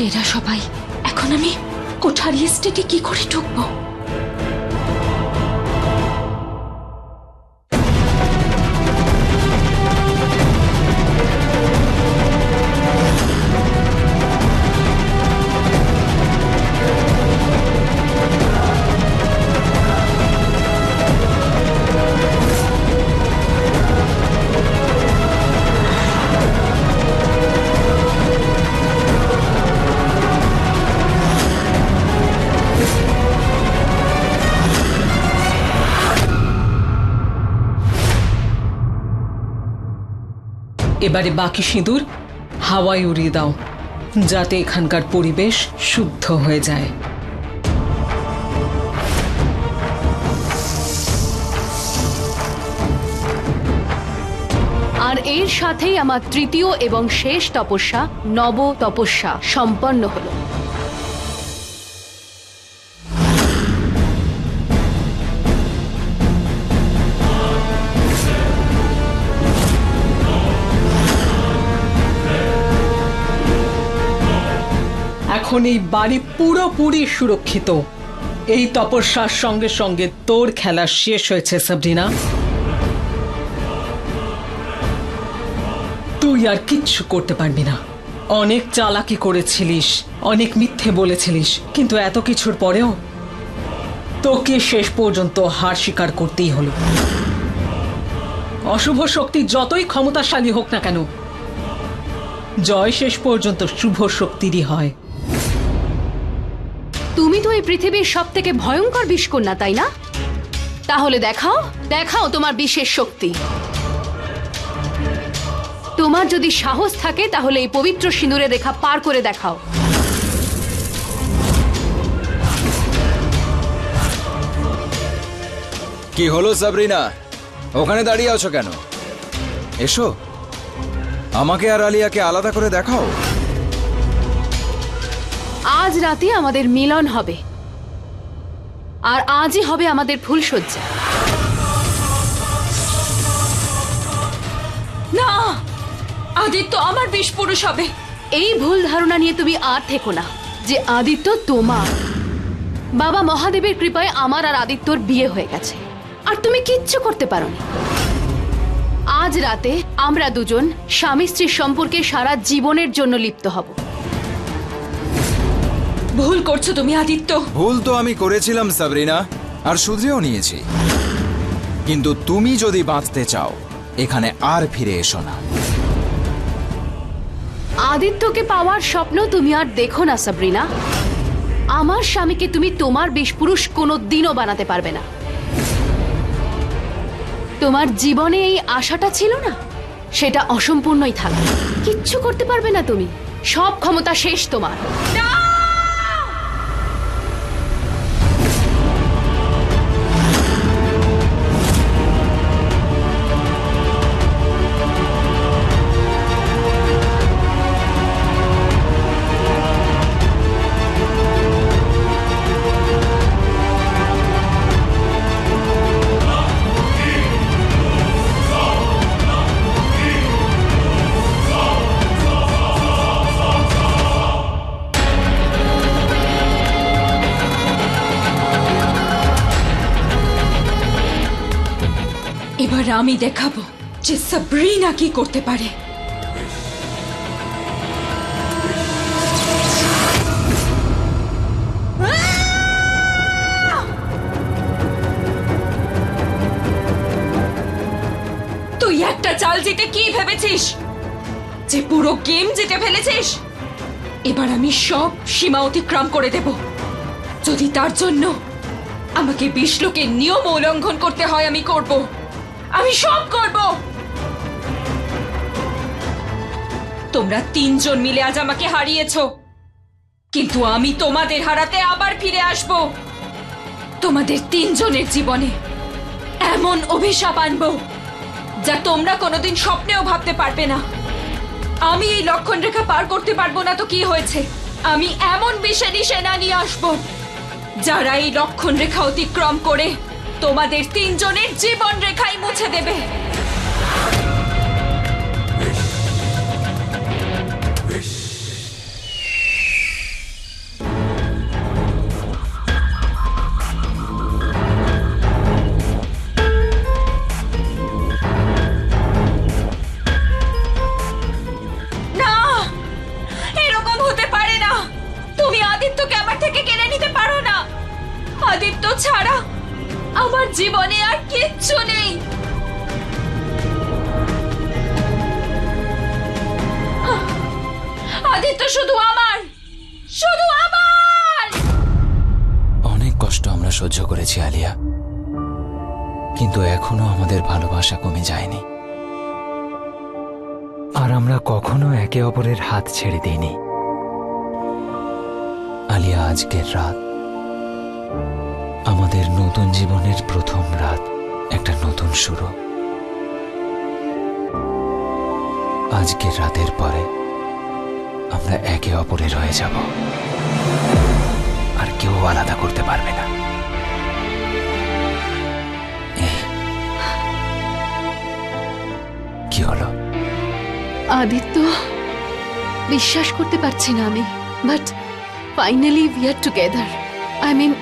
এরা সবাই। এখন আমি কোঠারি এস্টেটে কি করে ঢুকবো? এবারে বাকি সিঁদুর হাওয়ায় উড়িয়ে দাও, যাতে এখানকার পরিবেশ শুদ্ধ হয়ে যায়। আর এর সাথেই আমার তৃতীয় এবং শেষ তপস্যা, নব তপস্যা সম্পন্ন হলো। এখন এই বাড়ি পুরোপুরি সুরক্ষিত। এই তপস্যার সঙ্গে সঙ্গে তোর খেলা শেষ হয়েছে সাবরিনা। তুই আর কিচ্ছু করতে পারবি না। অনেক চালাকি করেছিলিস, অনেক মিথ্যে বলেছিলিস, কিন্তু এত কিছুর পরেও তোকে শেষ পর্যন্ত হার স্বীকার করতেই হলো। অশুভ শক্তি যতই ক্ষমতাশালী হোক না কেন, জয় শেষ পর্যন্ত শুভ শক্তিরই হয়। তুমি তো এই পৃথিবীর সব থেকে ভয়ঙ্কর বিষকন্যা, তাই না? তাহলে দেখাও দেখাও তোমার বিশেষ শক্তি। তোমার যদি সাহস থাকে তাহলে এই পবিত্র সিঁদুরের রেখা পার করে দেখাও। কি হলো সাবরিনা, ওখানে দাঁড়িয়ে আছো কেন? এসো, আমাকে আর আলিয়াকে আলাদা করে দেখাও। আজ রাতে আমাদের মিলন হবে, আর আজই হবে আমাদের ফুলশয্যা। না, আদিত্য আমার বিষ পুরুষ হবে। এই ভুল ধারণা নিয়ে তুমি আর থেকো না যে আদিত্য তোমার। বাবা মহাদেবের কৃপায় আমার আর আদিত্যর বিয়ে হয়ে গেছে, আর তুমি কিচ্ছু করতে পারোনি। আজ রাতে আমরা দুজন স্বামী স্ত্রীর সম্পর্কে সারা জীবনের জন্য লিপ্ত হব। ভুল করছো তুমি আদিত্য। ভুল তো আমি করেছিলাম সাবরিনা, আর শুধরেও নিয়েছি। কিন্তু তুমি যদি বাঁচতে চাও, এখানে আর ফিরে এসো না। আদিত্যকে পাওয়ার স্বপ্ন তুমি আর দেখো না সাবরিনা। আমার স্বামীকে তুমি তোমার বিষপুরুষ কোনো দিনও বানাতে পারবে না। তোমার জীবনে এই আশাটা ছিল না, সেটা অসম্পূর্ণই থাকবে। কিচ্ছু করতে পারবে না তুমি, সব ক্ষমতা শেষ তোমার। এবার আমি দেখাবো যে সাবরিনা কি করতে পারে। তুই একটা চাল জিতে কি ভেবেছিস যে পুরো গেম জিতে ফেলেছিস? এবার আমি সব সীমা অতিক্রম করে দেব। যদি তার জন্য আমাকে বিশ্বকে নিয়ম উল্লঙ্ঘন করতে হয়, আমি করব। আমি সব করব। তোমরা তিনজন মিলে আজ আমাকে হারিয়েছো, কিন্তু আমি তোমাদের হারাতে আবার ফিরে আসব। তোমাদের তিনজনের জীবনে এমন অভিশাপ আনবো যা তোমরা কোনোদিন স্বপ্নেও ভাবতে পারবে না। আমি এই লক্ষণ রেখা পার করতে পারবো না তো কি হয়েছে? আমি এমন বিষাদী সেনা নিয়ে আসবো যারা এই লক্ষণ রেখা অতিক্রম করে তোমাদের তিনজনের জীবন রেখাই মুছে দেবে। জীবনে আর কিচ্ছু নেই। আদিত্য শুধু আমার, শুধু আমার। অনেক কষ্ট আমরা সহ্য করেছি আলিয়া, কিন্তু এখনো আমাদের ভালোবাসা কমে যায়নি, আর আমরা কখনো একে অপরের হাত ছেড়ে দিইনি। আলিয়া, আজকের রাত আমাদের নতুন জীবনের প্রথম রাত, একটা নতুন শুরু। আজকের রাতের পরে আমরা একে অপরের হয়ে যাব, আর কেউ আলাদা করতে পারবে না। কি হলো? আদিত্য, বিশ্বাস করতে পারছি না আমি, but finally we are together. I mean,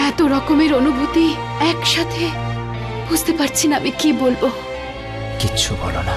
এত রকমের অনুভূতি একসাথে, বুঝতে পারছি না আমি কি বলবো। কিচ্ছু বলো না,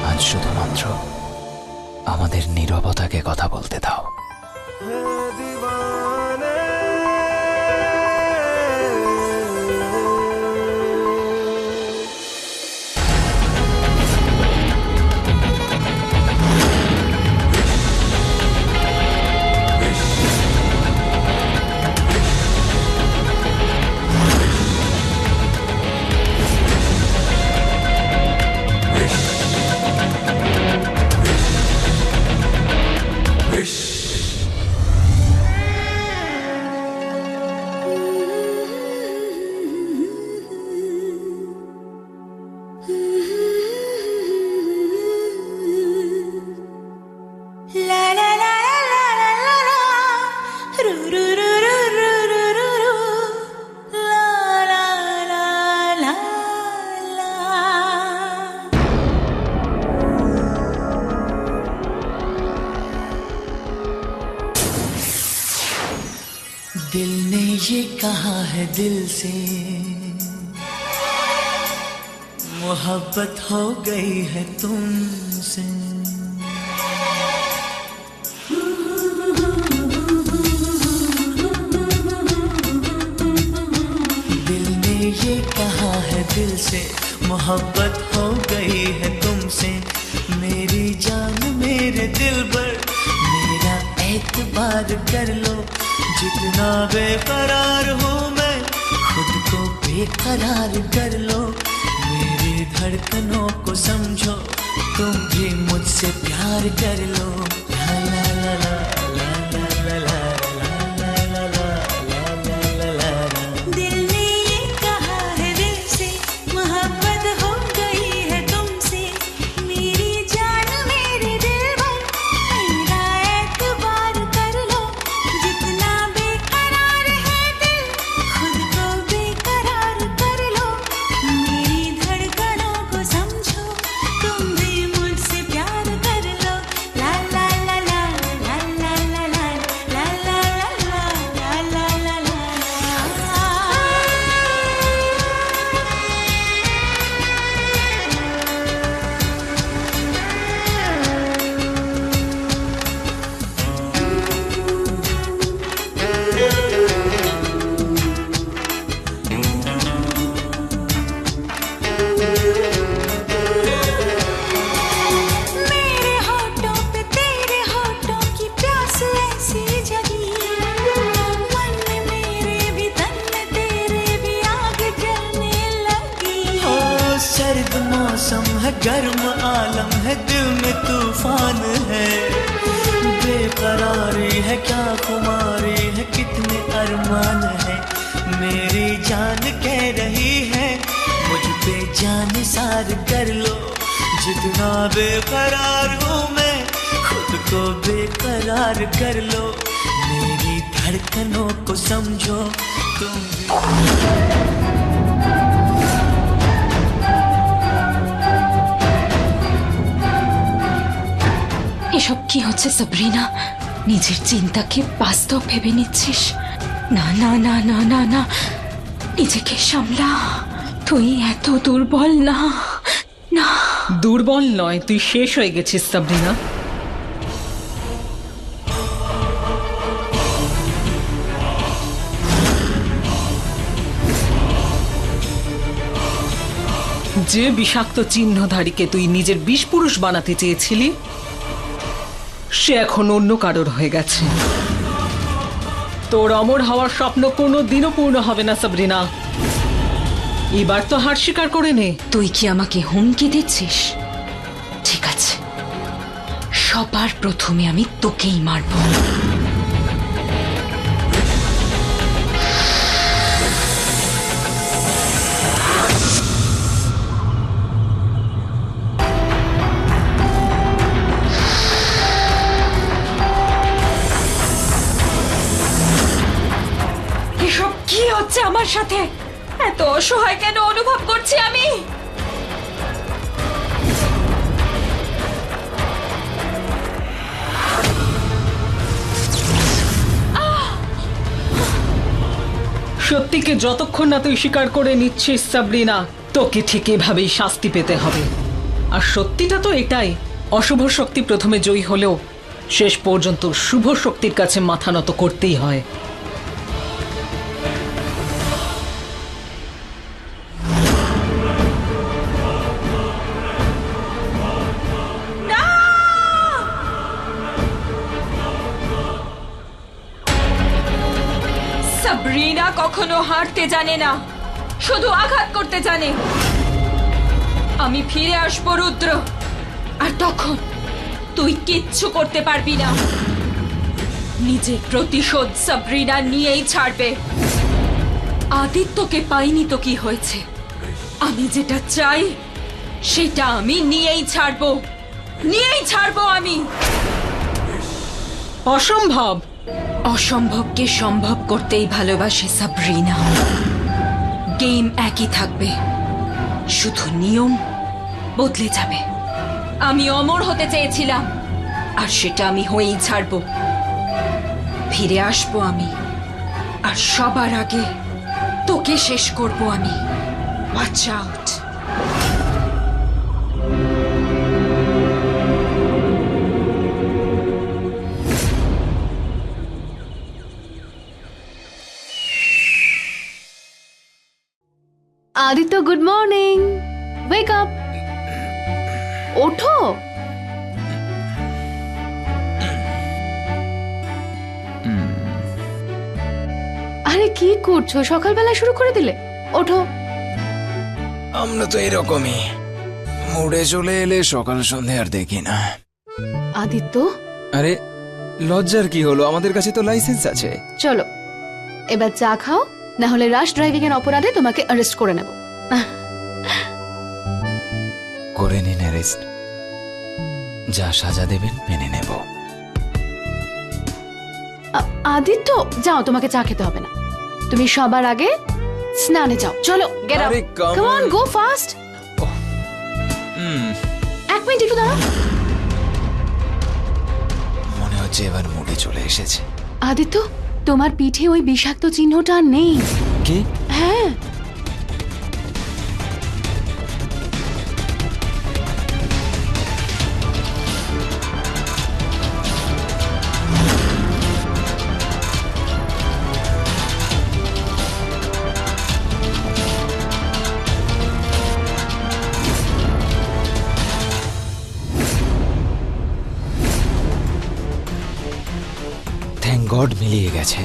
আজ শুধুমাত্র আমাদের নীরবতাকে কথা বলতে দাও। दिल ने ये कहा है दिल से, मोहब्बत हो गई है तुमसे। दिल ने ये कहा है दिल से, मोहब्बत हो गई है तुमसे। मेरी जान मेरे दिल पर मेरा एतबार कर लो, जितना बेकरार हूँ मैं खुद को बेकरार कर लो। मेरी धड़कनों को समझो, तुम भी मुझसे प्यार कर लो। ला ला ला ला ला ला ला ला ला ला ला ला। दिल ने ये कहा है दिल से, मोहब्बत हो गई है तुमसे। मेरी जान मेरे दिल पर मेरा एतबार कर लो, जितना बेकरार है दिल खुद को बेकरार कर लो। मेरी धड़कनों को समझो, तुम भी मुझसे प्यार कर लो। ला ला ला ला ला ला ला ला ला ला ला ला ला ला। मेरे होठों पे तेरे होठों की प्यास ऐसी जगी, मन में मेरे भी तन में तेरे भी आग जलने लगी। ओ सर्द मौसम है, गर्म आलम है, दिल में तूफान है। बेकरारी है, क्या खुमारी है, कितने अरमान है। मेरी जान कह रही है मुझ पे जान सार कर लो, जितना बेकरार हूँ मैं खुद को बेकरार कर लो। मेरी धड़कनों को समझो, तुम भी। এসব কি হচ্ছে সাবরিনা? নিজের চিন্তাকে বাস্তব ভেবে নিচ্ছিস? না না না না না না, নিজেকে সামলা। তুই এত দুর্বল না। না, দুর্বল নয়, তুই শেষ হয়ে গেছিস সাবরিনা। যে বিষাক্ত চিহ্নধারীকে তুই নিজের বিষপুরুষ বানাতে চেয়েছিলি সে এখন অন্য কারোর হয়ে গেছে। তোর অমর হওয়ার স্বপ্ন কোনো দিনও পূর্ণ হবে না সাবরিনা। এবার তো হার স্বীকার করে নে। তুই কি আমাকে হুমকি দিচ্ছিস? ঠিক আছে, সবার প্রথমে আমি তোকেই মারব। এসব কি হচ্ছে আমার সাথে? এত অসহায় কেন অনুভব করছি আমি? সত্যিকে যতক্ষণ না তুই স্বীকার করে নিচ্ছিস সাবরিনা, তোকে ঠিক এভাবেই শাস্তি পেতে হবে। আর সত্যিটা তো এটাই, অশুভ শক্তি প্রথমে জয়ী হলেও শেষ পর্যন্ত শুভ শক্তির কাছে মাথা নত করতেই হয়। সাবরিনা কখনো হারতে জানে না, শুধু আঘাত করতে জানে। আমি ফিরে আসবো রুদ্র, আর তখন তুই কিচ্ছু করতে পারবি না। নিজের প্রতিশোধ সাবরিনা নিয়েই ছাড়বে। আদিত্যকে পাইনি তো কি হয়েছে? আমি যেটা চাই সেটা আমি নিয়েই ছাড়বো, নিয়েই ছাড়বো আমি। অসম্ভব। অসম্ভবকে সম্ভব করতেই ভালোবাসে সাবরিনা। গেম একই থাকবে, শুধু নিয়ম বদলে যাবে। আমি অমর হতে চেয়েছিলাম, আর সেটা আমি হয়েই ছাড়বো। ফিরে আসবো আমি, আর সবার আগে তোকে শেষ করব আমি। Watch out. Aditya, good morning. Wake up, ওঠো। আরে কি করছো? সকালবেলা শুরু করে দিলে। ওঠো। আমরা তো এরকমই, মুড়ে চলে এলে সকাল সন্ধে আর দেখি না। আদিত্য, আরে লজ্জার কি হলো? আমাদের কাছে তো লাইসেন্স আছে। চলো এবার চা খাও, না হলে রাশ ড্রাইভিং এর অপরাধে তোমাকে অ্যারেস্ট করে নেব। করে নিন অ্যারেস্ট, যা সাজা দেবেন মেনে নেব। আদিত্য, যাও, তোমাকে চা খেতে হবে না। তুমি সবার আগে স্নানে যাও। চলো, গেট আপ। আরে, come come on, on. Go fast. এক মিনিট একটু দাঁড়াও। মনে হচ্ছে এবার মুডে চলে এসেছে। আদিত্য, তোমার পিঠে ওই বিষাক্ত চিহ্নটা আর নেই। কি? হ্যাঁ, থ্যাংক গড মিলিয়ে গেছে।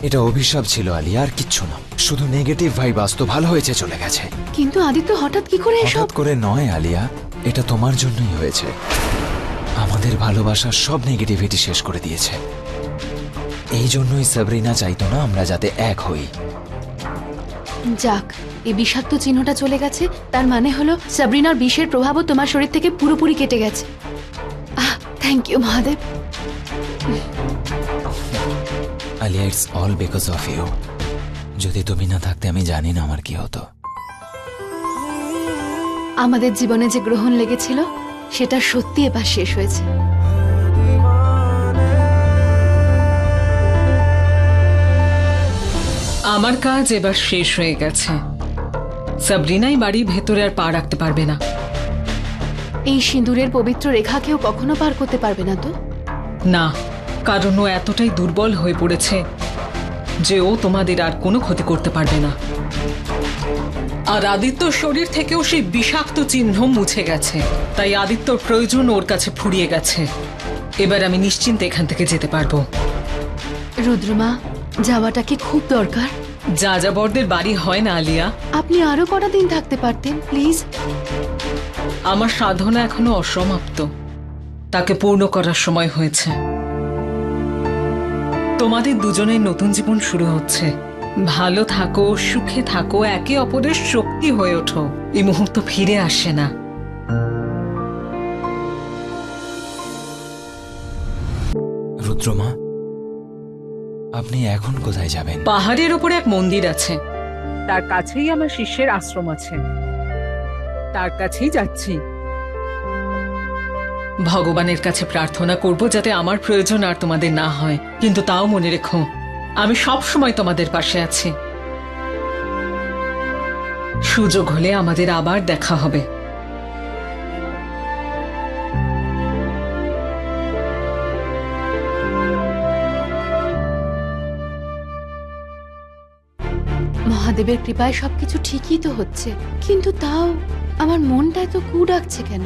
এটা অভিশাপ ছিল আলিয়া, আর কিচ্ছু না। শুধু নেগেটিভ ভাইব আসতো, ভালো হয়েছে চলে গেছে। কিন্তু আদিত্য হঠাৎ কি করে এসব? হঠাৎ করে নয় আলিয়া, এটা তোমার জন্যই হয়েছে। আমাদের ভালোবাসার সব নেগেটিভিটি শেষ করে দিয়েছে। এই জন্যই সাবরিনা চাইতো না আমরা যাতে এক হই। যাক, এই বিষাক্ত চিহ্নটা চলে গেছে, তার মানে হলো সাবরিনার বিষের প্রভাবও তোমার শরীর থেকে পুরোপুরি কেটে গেছে। Thank you Mahadev. Alia, it's all because of you. যদি তুমি না থাকতে আমি জানি না আমার কি হতো। আমাদের জীবনে যে গ্রহণ লেগেছিল সেটা সত্যি এবার শেষ হয়েছে। আমার কাজ এবার শেষ হয়ে গেছে। সাবরিনাই বাড়ির ভেতরে আর পা রাখতে পারবে না। এই সিঁদুরের পবিত্র রেখা কেউ কখনো পার করতে পারবে না তো? না, কারণ ও এতটাই দুর্বল হয়ে পড়েছে যে ও তোমাদের আর কোনো ক্ষতি করতে পারবে না। আর আদিত্যর শরীর থেকেও সেই বিষাক্ত চিহ্ন মুছে গেছে, তাই আদিত্যর প্রয়োজন ওর কাছে ফুরিয়ে গেছে। এবার আমি নিশ্চিন্তে এখান থেকে যেতে পারবো। রুদ্রমা, যাওয়াটা কি খুব দরকার? যাযাবরদের বাড়ি হয় না আলিয়া। আপনি আরো কটা দিন থাকতে পারতেন প্লিজ। আমার সাধনা এখনো অসমাপ্ত, তাকে পূর্ণ করার সময় হয়েছে। তোমাদের দুজনের নতুন জীবন শুরু হচ্ছে। ভালো থাকো, সুখে থাকো, একে অপরের শক্তি হয়ে ওঠো। এই মুহূর্ত ফিরে আসে না। রুদ্রমা, আপনি এখন কোথায় যাবেন? পাহাড়ের ওপরে এক মন্দির আছে, তার কাছেই আমার শিষ্যের আশ্রম আছে, তার কাছেই যাচ্ছি। ভগবানের কাছে প্রার্থনা করব যাতে আমার প্রয়োজন আর তোমাদের না হয়, কিন্তু তাও মনে রেখো আমি সব সময় তোমাদের পাশে আছি। সুযোগ হলে আমাদের আবার দেখা হবে। মহাদেবের কৃপায় সবকিছু ঠিকই তো হচ্ছে, কিন্তু তাও আমার মনটা এত কু ডাকছে কেন?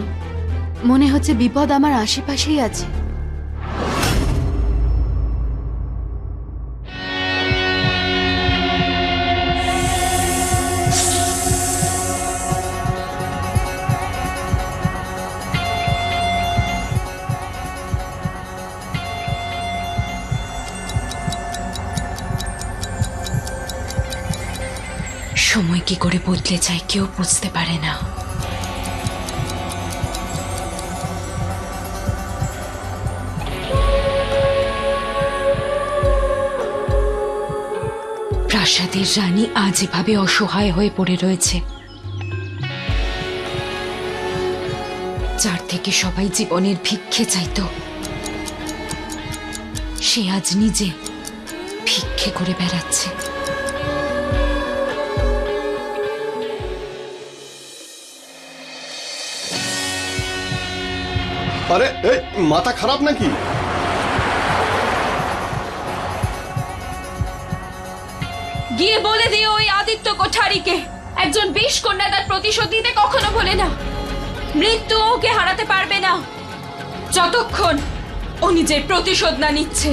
মনে হচ্ছে বিপদ আমার আশেপাশেই আছে। সময় কি করে বদলে যায় কেউ বুঝতে পারে না। প্রাসাদের রানী আজ এভাবে অসহায় হয়ে পড়ে রয়েছে, যার থেকে সবাই জীবনের ভিক্ষে চাইতো, সে আজ নিজে ভিক্ষে করে বেড়াচ্ছে। আরে এই মাথা খারাপ নাকি? গিয়ে বলে দিও ওই আদিত্য কোঠারিকে একজন বিষ কন্যা তার প্রতিশোধ দিতে কখনো ভোলে না। মৃত্যু ওকে হারাতে পারবে না যতক্ষণ ও নিজের প্রতিশোধ না নিচ্ছে।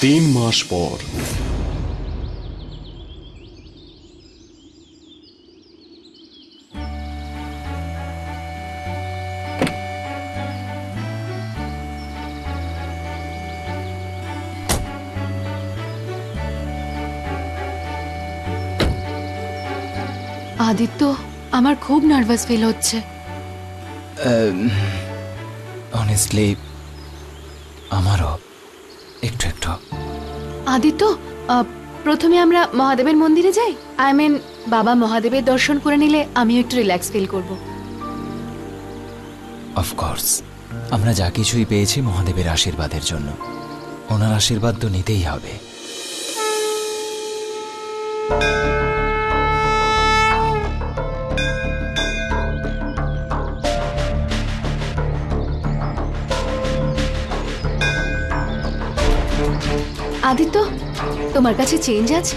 3 মাস পর আদিত্য, আমার খুব নার্ভাস ফিল হচ্ছে। অনেস্টলি আমারও একটু একটু। আদিত্য, প্রথমে আমরা মহাদেবের মন্দিরে যাই। আই মিন, বাবা মহাদেবের দর্শন করে নিলে আমিও একটু রিল্যাক্স ফিল করব। অফকোর্স, আমরা যা কিছুই পেয়েছি মহাদেবের আশীর্বাদের জন্য। ওনার আশীর্বাদ তো নিতেই হবে। আদিত্য, তোমার কাছে চেঞ্জ আছে?